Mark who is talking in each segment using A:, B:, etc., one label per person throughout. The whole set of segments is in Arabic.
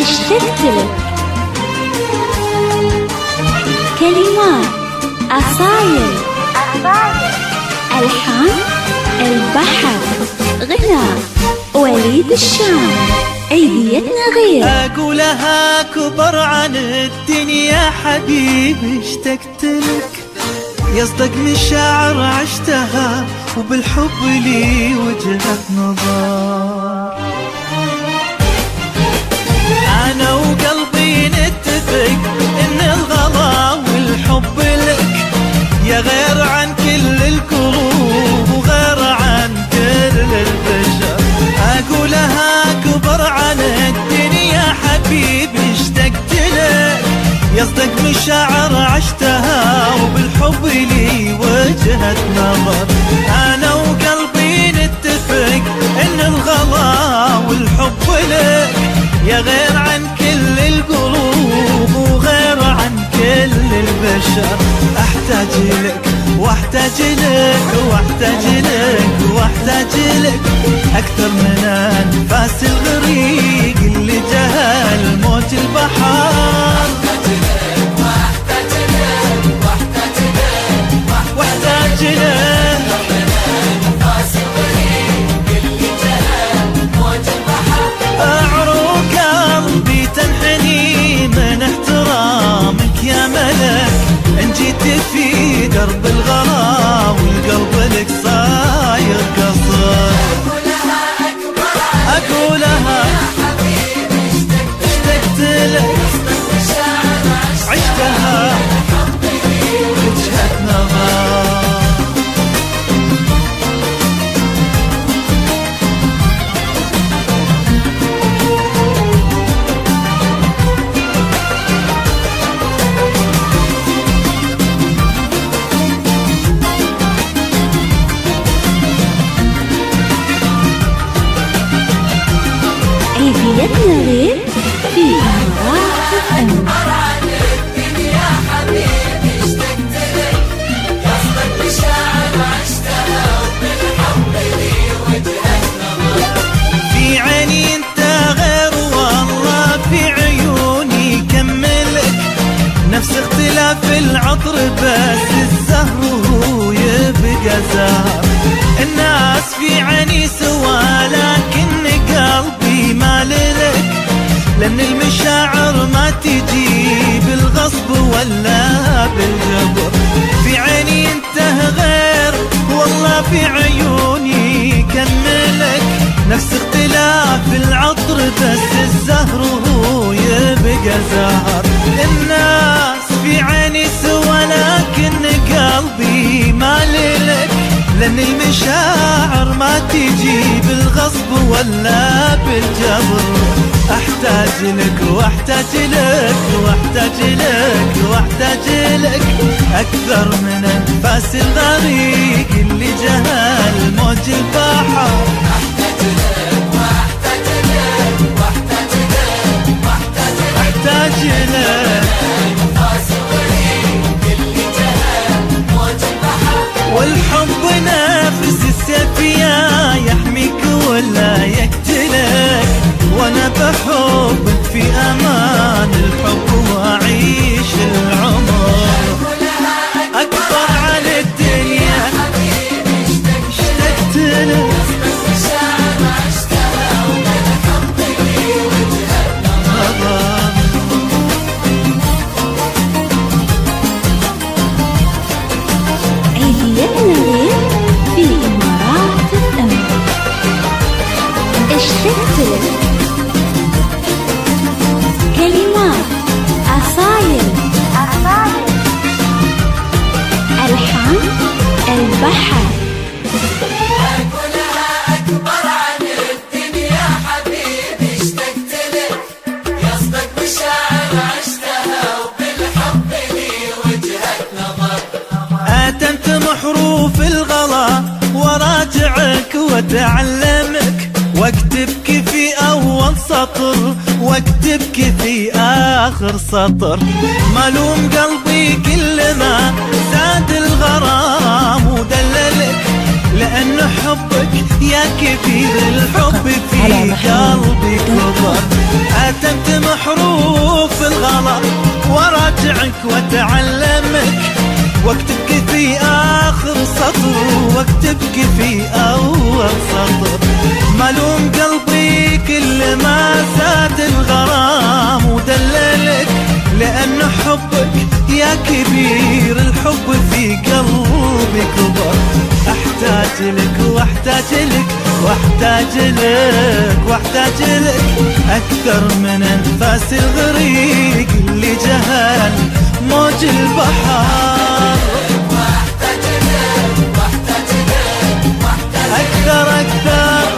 A: اشتقت لك. كلمات أصايل، ألحان البحر، غناء وليد الشام. أيديتنا غير.
B: أقولها كبر عن الدنيا حبيبي اشتقت لك، يصدق مشاعر عشتها وبالحب لي وجهة نظر. أنا وقلبي نتفق إن الغلا والحب لك يا غير عن كل القلوب وغير عن كل البشر. أقولها كبر عن الدنيا حبيبي اشتقت لك، يصدق مشاعر عشتها وبالحب لي وجهة نظر. أنا وقلبي نتفق إن الغلا والحب لك يا غير عن كل القلوب وغير عن كل البشر. أحتاج لك واحتاج لك واحتاج لك واحتاج لك أكثر من أنفاس الغريق اللي جهل موج البحر. واحتاج لك عروق قلبي تنحني من احترامك يا ملك. ان جيت في درب الغلا والقلب لك صاير قصر. أقولها اشتقت لك، عشتها وجهة نظر.
A: أيديتنا غير في إمارات الأمن.
B: في عيني انت غير والله في عيوني كملك، نفس اختلاف العطر بس الزهر هو يبقى زهر. الناس في عيني سوا لكن قلبي مال لك، لأن المشاعر ما تجي بالغصب ولا بالجبر. في عيني انت غير والله في عيوني كملك، نفس اختلاف العطر بس الزهر هو يبقى زهر. الناس في عيني سوا لكن قلبي مال لك، لأن المشاعر ما تجي بالغصب ولا بالجبر. أحتاج لك واحتاج لك واحتاج لك واحتاج لك أكثر من أنفاس الغريق اللي جهل موج البحر. أحتاج لك والحب نفس السفيا يحميك ولا يقتلك، وانا بحبك في امان الحب واعيش العمر. اكبر على الدنيا اشتقت لك،
A: في إمارات الأمن. اشتقت لك. كلمات أصايل، ألحان البحر.
C: أقولها أكبر عن الدنيا حبيبي اشتقت لك، يصدق مشاعر عشتها وبالحب لي وجهة نظر.
B: أتمت محروف الغلا وراجعك وتعلمك، واكتبك في أول سطر واكتبك في آخر سطر. ملوم قلبي كل ما زاد الغرام ودللك، لأن حبك يا كبير الحب في قلبي كبر. أتمت واتعلمك واكتبك في اخر سطر واكتبك في اول سطر. ملوم قلبي كل ما زاد الغرام ودللك، لأن حبك يا كبير الحب في قلبي كبر. احتاج لك واحتاج لك واحتاج لك واحتاج لك اكثر من انفاس الغريق اللي جهل موج البحر.
C: واحتاج لك واحتاج لك واحتاج
B: اكثر اكثر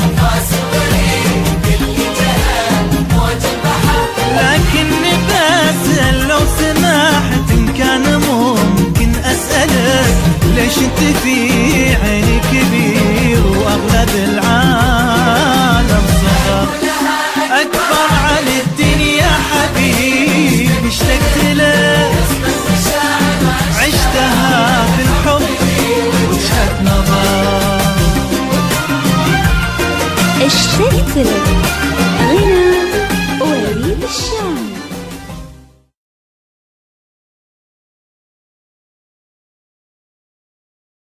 C: نفاس الغريب اللي جهل موج البحر.
B: لكني بسأل لو سمحت إن كان ممكن أسألك، ليش انت في عيني كبير وأغلب العالم صغر؟ أكبر عن الدنيا حبيبي اشتقت لك، عشتها في الحب وجهة نظر.
A: اشتقت لك